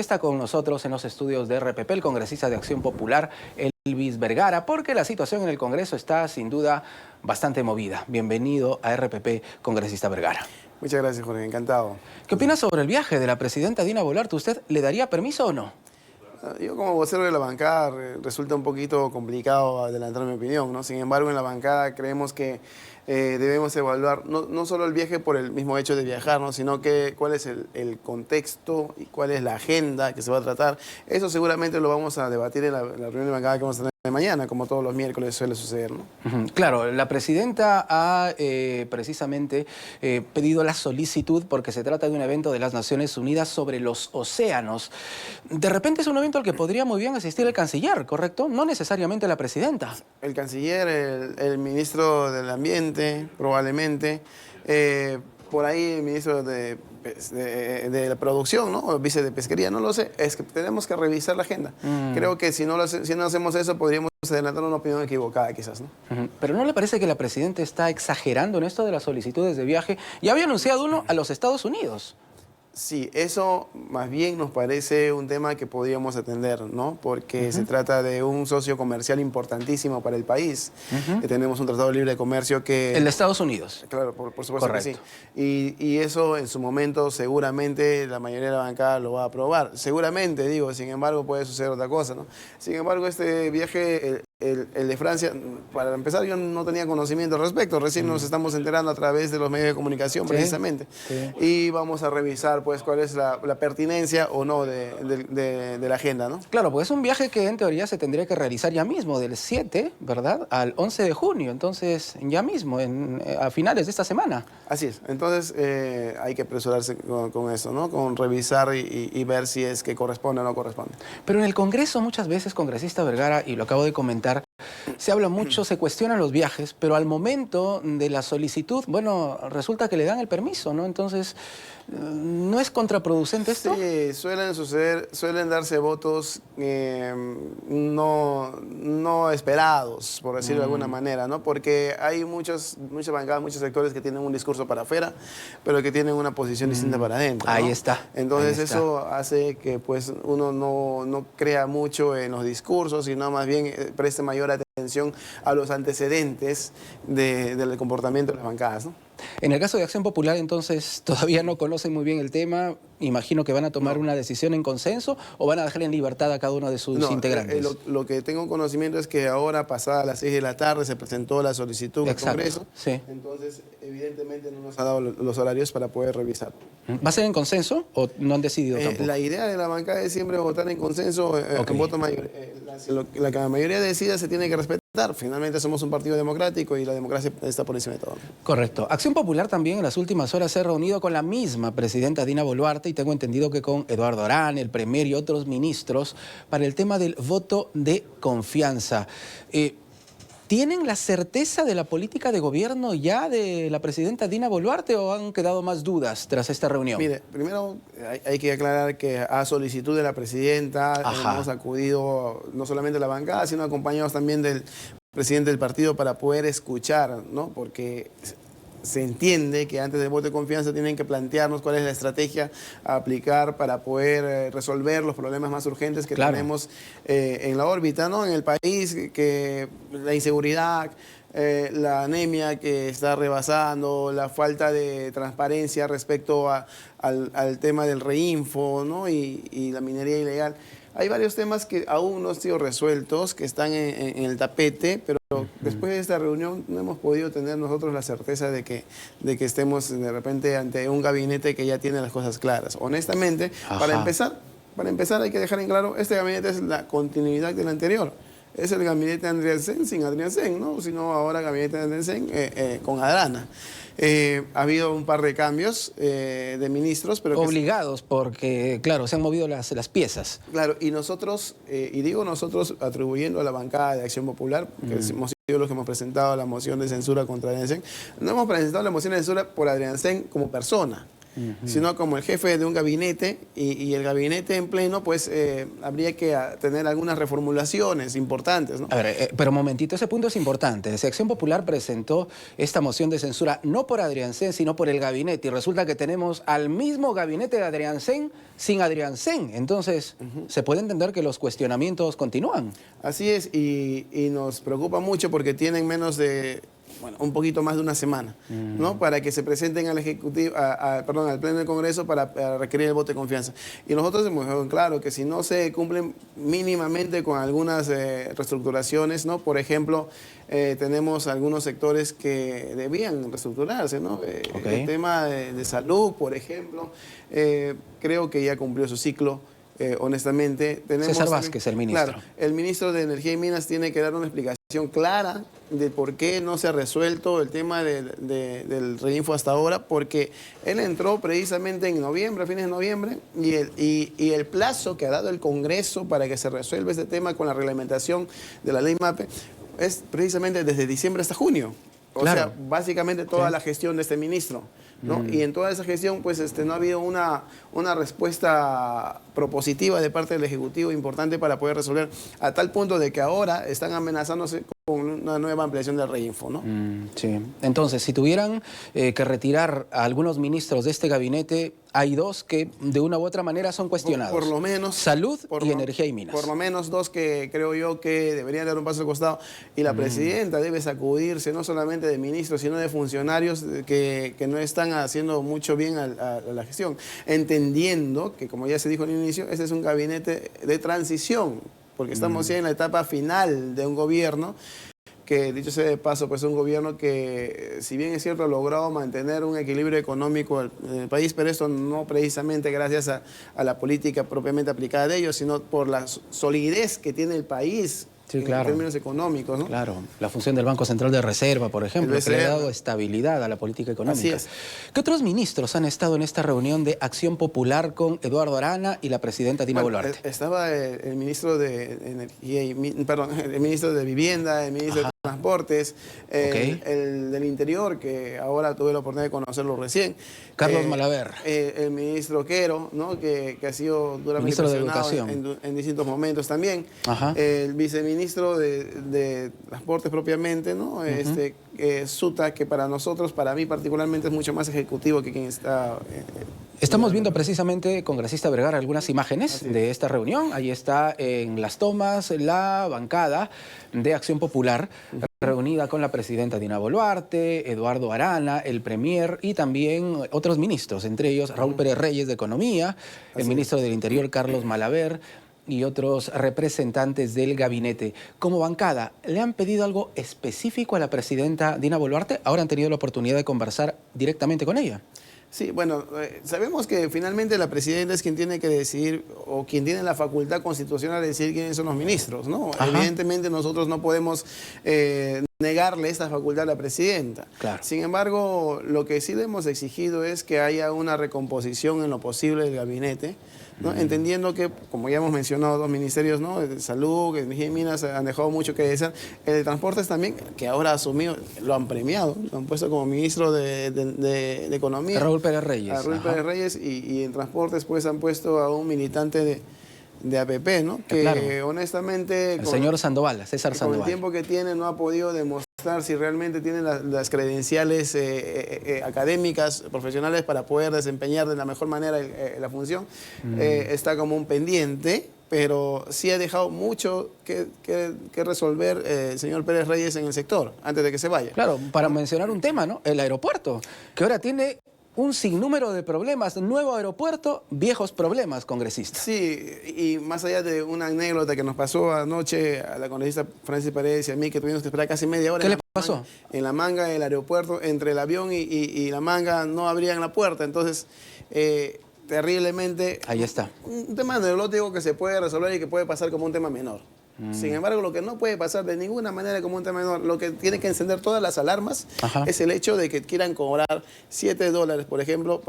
Está con nosotros en los estudios de RPP el congresista de Acción Popular, Elvis Vergara, porque la situación en el Congreso está sin duda bastante movida. Bienvenido a RPP, congresista Vergara. Muchas gracias, Jorge, encantado. ¿Qué opina sobre el viaje de la presidenta Dina Boluarte? ¿Usted le daría permiso o no? Yo como vocero de la bancada resulta un poquito complicado adelantar mi opinión, ¿no? Sin embargo, en la bancada creemos que debemos evaluar no solo el viaje por el mismo hecho de viajar, ¿no? Sino que cuál es el contexto y cuál es la agenda que se va a tratar. Eso seguramente lo vamos a debatir en la reunión de bancada que vamos a tener mañana, como todos los miércoles suele suceder, ¿no? Claro, la presidenta ha precisamente pedido la solicitud porque se trata de un evento de las Naciones Unidas sobre los océanos. De repente es un evento al que podría muy bien asistir el canciller, ¿correcto? No necesariamente la presidenta. El canciller, el ministro del Ambiente, probablemente, por ahí el ministro de la producción, ¿no? O vice de pesquería, no lo sé. Es que tenemos que revisar la agenda. Creo que si no hacemos eso, podríamos adelantar una opinión equivocada, quizás, ¿no? Pero ¿no le parece que la presidenta está exagerando en esto de las solicitudes de viaje? Ya había anunciado uno a los Estados Unidos. Sí, eso más bien nos parece un tema que podríamos atender, ¿no? Porque se trata de un socio comercial importantísimo para el país. Tenemos un tratado libre de comercio que... El de Estados Unidos. Claro, por supuesto. Correcto. Que sí. Y eso en su momento seguramente la mayoría de la bancada lo va a aprobar. Seguramente, digo, sin embargo puede suceder otra cosa, ¿no? Sin embargo, este viaje... El de Francia, para empezar, yo no tenía conocimiento al respecto. Recién nos estamos enterando a través de los medios de comunicación, precisamente. Sí. Y vamos a revisar, pues, cuál es la pertinencia o no de la agenda, ¿no? Claro, pues es un viaje que en teoría se tendría que realizar ya mismo, del 7, ¿verdad?, al 11 de junio. Entonces, ya mismo, a finales de esta semana. Así es. Entonces, hay que apresurarse con eso, ¿no? Con revisar y ver si es que corresponde o no corresponde. Pero en el Congreso, muchas veces, congresista Vergara, y lo acabo de comentar, se habla mucho, se cuestionan los viajes, pero al momento de la solicitud, bueno, resulta que le dan el permiso, ¿no? Entonces, ¿no es contraproducente esto? Sí, suelen darse votos no esperados, por decirlo de alguna manera, ¿no? Porque hay muchas bancadas, muchos sectores que tienen un discurso para afuera, pero que tienen una posición distinta para adentro, ¿no? Ahí está. Entonces ahí está. Eso hace que pues uno no crea mucho en los discursos, sino más bien preste mayor atención a los antecedentes del comportamiento de las bancadas, ¿no? En el caso de Acción Popular, entonces, todavía no conocen muy bien el tema. Imagino que van a tomar una decisión en consenso o van a dejar en libertad a cada uno de sus integrantes. Lo que tengo conocimiento es que ahora, pasada las 6 de la tarde, se presentó la solicitud al Congreso. Sí. Entonces, evidentemente, no nos ha dado los horarios para poder revisar. ¿Va a ser en consenso o no han decidido tampoco? La idea de la bancada es siempre votar en consenso, en voto mayor. La que la mayoría decida se tiene que respetar. Finalmente somos un partido democrático y la democracia está por encima de todo. Correcto. Acción Popular también en las últimas horas se ha reunido con la misma presidenta Dina Boluarte y tengo entendido que con Eduardo Arán, el premier y otros ministros para el tema del voto de confianza. ¿Tienen la certeza de la política de gobierno ya de la presidenta Dina Boluarte o han quedado más dudas tras esta reunión? Mire, primero hay que aclarar que a solicitud de la presidenta hemos acudido no solamente a la bancada, sino acompañados también del presidente del partido para poder escuchar, ¿no? Porque se entiende que antes del voto de confianza tienen que plantearnos cuál es la estrategia a aplicar para poder resolver los problemas más urgentes que tenemos en la órbita, ¿no? En el país, que la inseguridad, la anemia que está rebasando, la falta de transparencia respecto al tema del reinfo, ¿no? y la minería ilegal. Hay varios temas que aún no han sido resueltos, que están en el tapete, pero después de esta reunión no hemos podido tener nosotros la certeza de que estemos de repente ante un gabinete que ya tiene las cosas claras. Honestamente, para empezar hay que dejar en claro, este gabinete es la continuidad del anterior. Es el gabinete de Andriasen sin Andriasen, ¿no? Sino ahora gabinete de Andriasen con Adrana. Ha habido un par de cambios de ministros, pero obligados porque, claro, se han movido las piezas. Claro, y nosotros, y digo nosotros atribuyendo a la bancada de Acción Popular, que hemos sido los que hemos presentado la moción de censura contra Adriansén, no hemos presentado la moción de censura por Adriansén como persona. sino como el jefe de un gabinete y el gabinete en pleno, pues habría que tener algunas reformulaciones importantes, ¿no? A ver, pero un momentito, ese punto es importante. Si Acción Popular presentó esta moción de censura no por Adriancén, sino por el gabinete, y resulta que tenemos al mismo gabinete de Adriancén sin Adriancén. Entonces, se puede entender que los cuestionamientos continúan. Así es, y nos preocupa mucho porque tienen menos de, bueno, un poquito más de una semana, ¿no? Para que se presenten al Ejecutivo, perdón, al Pleno del Congreso para requerir el voto de confianza. Y nosotros hemos dejado claro que si no se cumplen mínimamente con algunas reestructuraciones, ¿no? Por ejemplo, tenemos algunos sectores que debían reestructurarse, ¿no? El tema de salud, por ejemplo, creo que ya cumplió su ciclo. Honestamente, tenemos César Vázquez, el ministro. Claro, el ministro de Energía y Minas tiene que dar una explicación clara de por qué no se ha resuelto el tema del reinfo hasta ahora, porque él entró precisamente en noviembre, a fines de noviembre, y el plazo que ha dado el Congreso para que se resuelva este tema con la reglamentación de la ley MAPE es precisamente desde diciembre hasta junio. O sea, básicamente toda la gestión de este ministro, ¿no? Y en toda esa gestión, pues no ha habido una respuesta propositiva de parte del Ejecutivo importante para poder resolver, a tal punto de que ahora están amenazándose con una nueva ampliación del reinfo, ¿no? Sí. Entonces, si tuvieran que retirar a algunos ministros de este gabinete, hay dos que de una u otra manera son cuestionados. Por lo menos. Salud y Energía y Minas. Por lo menos dos que creo yo que deberían dar un paso al costado. Y la presidenta debe sacudirse no solamente de ministros, sino de funcionarios que no están haciendo mucho bien a la gestión. Entendiendo que, como ya se dijo al inicio, este es un gabinete de transición, porque estamos ya en la etapa final de un gobierno que, dicho sea de paso, pues es un gobierno que, si bien es cierto, ha logrado mantener un equilibrio económico en el país, pero esto no precisamente gracias a la política propiamente aplicada de ellos, sino por la solidez que tiene el país. Sí, en términos económicos, ¿no? Claro, la función del Banco Central de Reserva, por ejemplo, que le ha dado estabilidad a la política económica. Así es. ¿Qué otros ministros han estado en esta reunión de Acción Popular con Eduardo Arana y la presidenta Dina Boluarte? Estaba el ministro de Energía y, perdón, el ministro de Vivienda, el ministro de Transportes, el del Interior, que ahora tuve la oportunidad de conocerlo recién. Carlos Malaver. El ministro Quero, ¿no? que ha sido duramente presionado en distintos momentos también. El viceministro de Transportes propiamente, ¿no? Suta, que para nosotros, para mí particularmente, es mucho más ejecutivo que quien está... Estamos viendo precisamente, congresista Vergara, algunas imágenes de esta reunión. Ahí está en las tomas la bancada de Acción Popular, reunida con la presidenta Dina Boluarte, Eduardo Arana, el premier y también otros ministros, entre ellos Raúl Pérez Reyes de Economía, el ministro del Interior Carlos Malaver y otros representantes del gabinete. Como bancada, ¿le han pedido algo específico a la presidenta Dina Boluarte? ¿Ahora han tenido la oportunidad de conversar directamente con ella? Sí, bueno, sabemos que finalmente la presidenta es quien tiene que decidir, o quien tiene la facultad constitucional de decidir quiénes son los ministros, ¿no? Evidentemente nosotros no podemos negarle esta facultad a la presidenta. Claro. Sin embargo, lo que sí le hemos exigido es que haya una recomposición en lo posible del gabinete, ¿no? Entendiendo que, como ya hemos mencionado, dos ministerios, ¿no? De Salud, Energía y Minas, han dejado mucho que desear. El de Transportes también, que ahora ha asumido, lo han premiado, lo han puesto como ministro de Economía. Raúl Pérez Reyes. A Raúl Pérez Reyes, y en Transportes pues han puesto a un militante de APP, ¿no? Que honestamente... El señor Sandoval, César Sandoval. Con el tiempo que tiene no ha podido demostrar si realmente tiene las credenciales académicas, profesionales para poder desempeñar de la mejor manera la función. Está como un pendiente, pero sí ha dejado mucho que resolver el señor Pérez Reyes en el sector, antes de que se vaya. Claro, para mencionar un tema, ¿no? El aeropuerto, que ahora tiene un sinnúmero de problemas. Nuevo aeropuerto, viejos problemas, congresista. Sí, y más allá de una anécdota que nos pasó anoche a la congresista Francis Paredes y a mí, que tuvimos que esperar casi media hora. ¿Qué le pasó? En la manga del aeropuerto, entre el avión y la manga no abrían la puerta, entonces... terriblemente... Ahí está. Un tema anecdótico que se puede resolver y que puede pasar como un tema menor. Sin embargo, lo que no puede pasar de ninguna manera como un tema menor, lo que tiene que encender todas las alarmas es el hecho de que quieran cobrar $7, por ejemplo,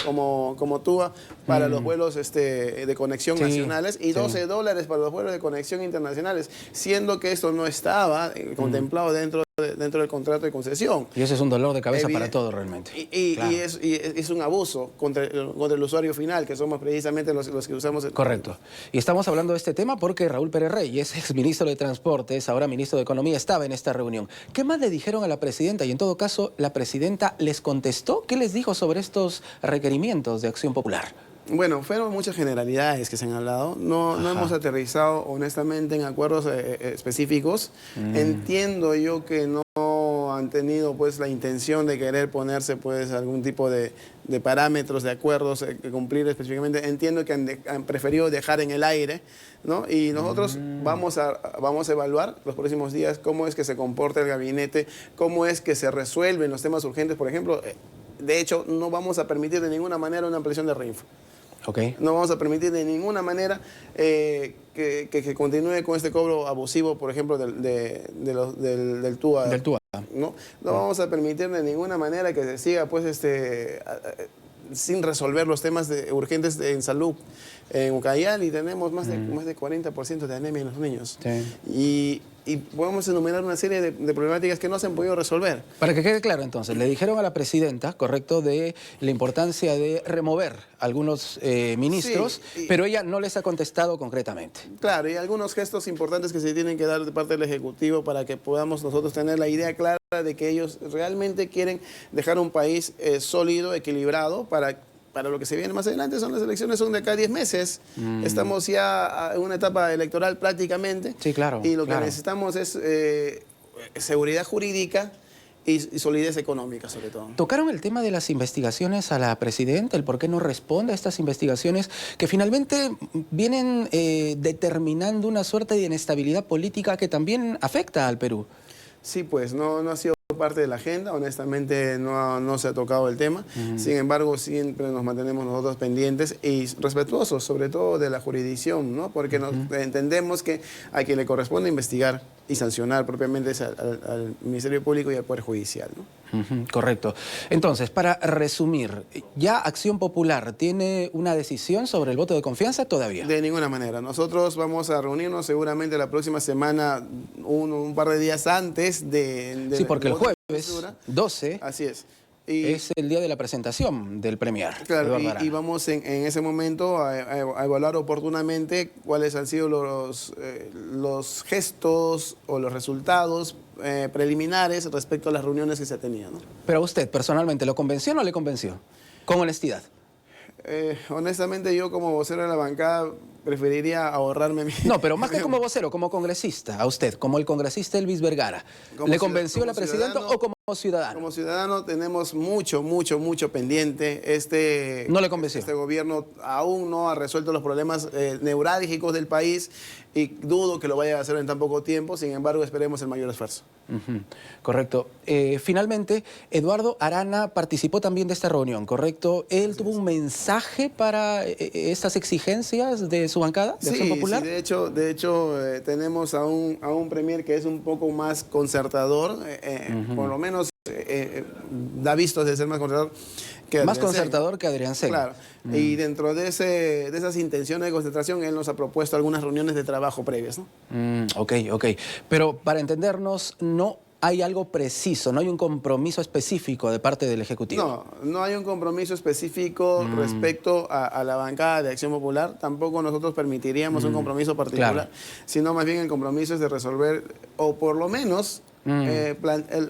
como TUA para los vuelos de conexión nacionales y $12 para los vuelos de conexión internacionales, siendo que esto no estaba contemplado dentro dentro del contrato de concesión. Y eso es un dolor de cabeza para todos realmente. Claro. Y es un abuso contra el usuario final, que somos precisamente los que usamos. Correcto. Y estamos hablando de este tema porque Raúl Pérez Reyes, exministro de Transportes, ahora ministro de Economía, estaba en esta reunión. ¿Qué más le dijeron a la presidenta? Y en todo caso, ¿la presidenta les contestó? ¿Qué les dijo sobre estos requerimientos de Acción Popular? Bueno, fueron muchas generalidades que se han hablado. No hemos aterrizado honestamente en acuerdos específicos. Entiendo yo que no han tenido pues la intención de querer ponerse pues algún tipo de parámetros, de acuerdos que cumplir específicamente. Entiendo que han preferido dejar en el aire, ¿no? Y nosotros vamos a evaluar los próximos días cómo es que se comporta el gabinete, cómo es que se resuelven los temas urgentes. Por ejemplo, de hecho, no vamos a permitir de ninguna manera una ampliación de Renfe. Okay. No vamos a permitir de ninguna manera que continúe con este cobro abusivo, por ejemplo, del TUA. Del TUA. No vamos a permitir de ninguna manera que se siga pues sin resolver los temas urgentes en salud. En Ucayali tenemos más de 40% de anemia en los niños. Sí. Y podemos enumerar una serie de problemáticas que no se han podido resolver. Para que quede claro entonces, le dijeron a la presidenta, correcto, de la importancia de remover algunos ministros, sí, pero ella no les ha contestado concretamente. Claro, y algunos gestos importantes que se tienen que dar de parte del Ejecutivo para que podamos nosotros tener la idea clara de que ellos realmente quieren dejar un país sólido, equilibrado, para lo que se viene más adelante. Son las elecciones, son de acá a 10 meses. Estamos ya en una etapa electoral prácticamente. Sí, claro. Y lo que necesitamos es seguridad jurídica y solidez económica, sobre todo. ¿Tocaron el tema de las investigaciones a la presidenta? ¿El por qué no responde a estas investigaciones que finalmente vienen determinando una suerte de inestabilidad política que también afecta al Perú? Sí, pues no ha sido parte de la agenda, honestamente no se ha tocado el tema. Sin embargo, siempre nos mantenemos nosotros pendientes y respetuosos, sobre todo de la jurisdicción, ¿no? Porque entendemos que a quien le corresponde investigar y sancionar propiamente es al Ministerio Público y al Poder Judicial, ¿no? Correcto. Entonces, para resumir, ¿ya Acción Popular tiene una decisión sobre el voto de confianza todavía? De ninguna manera. Nosotros vamos a reunirnos seguramente la próxima semana, un par de días antes de sí, porque el jueves 12 así es. Es el día de la presentación del Premier. Claro, y vamos en ese momento a evaluar oportunamente cuáles han sido los gestos o los resultados preliminares respecto a las reuniones que se tenían, ¿no? Pero a usted, personalmente, ¿lo convenció o no le convenció? Con honestidad. Honestamente, yo como vocero de la bancada preferiría ahorrarme mi... No, pero más que como vocero, como congresista, a usted, como el congresista Elvis Vergara, ¿le convenció la presidenta o como ciudadano? Como ciudadano tenemos mucho pendiente. ¿No le convenció? Este gobierno aún no ha resuelto los problemas neurálgicos del país y dudo que lo vaya a hacer en tan poco tiempo. Sin embargo, esperemos el mayor esfuerzo. Correcto. Finalmente, Eduardo Arana participó también de esta reunión, ¿correcto? ¿Él tuvo un mensaje para estas exigencias de su bancada, de Acción Popular? Sí, de hecho tenemos a un premier que es un poco más concertador, por lo menos da vistos de ser más conservador que Más concertador que Adrián Sen. Claro. Y dentro de esas intenciones de concentración, él nos ha propuesto algunas reuniones de trabajo previas, ¿no? Ok. Pero para entendernos, no hay algo preciso, no hay un compromiso específico de parte del Ejecutivo. No hay un compromiso específico respecto a la bancada de Acción Popular. Tampoco nosotros permitiríamos un compromiso particular, sino más bien el compromiso es de resolver, o por lo menos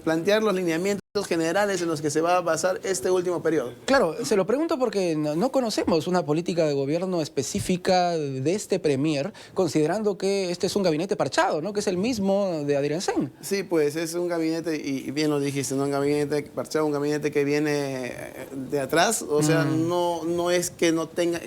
plantear los lineamientos generales en los que se va a basar este último periodo. Claro, se lo pregunto porque no conocemos una política de gobierno específica de este premier, considerando que este es un gabinete parchado, ¿no? Que es el mismo de Adrián Sen. Sí, pues es un gabinete, y bien lo dijiste, ¿no? Un gabinete parchado, un gabinete que viene de atrás, o sea, no es que no tenga,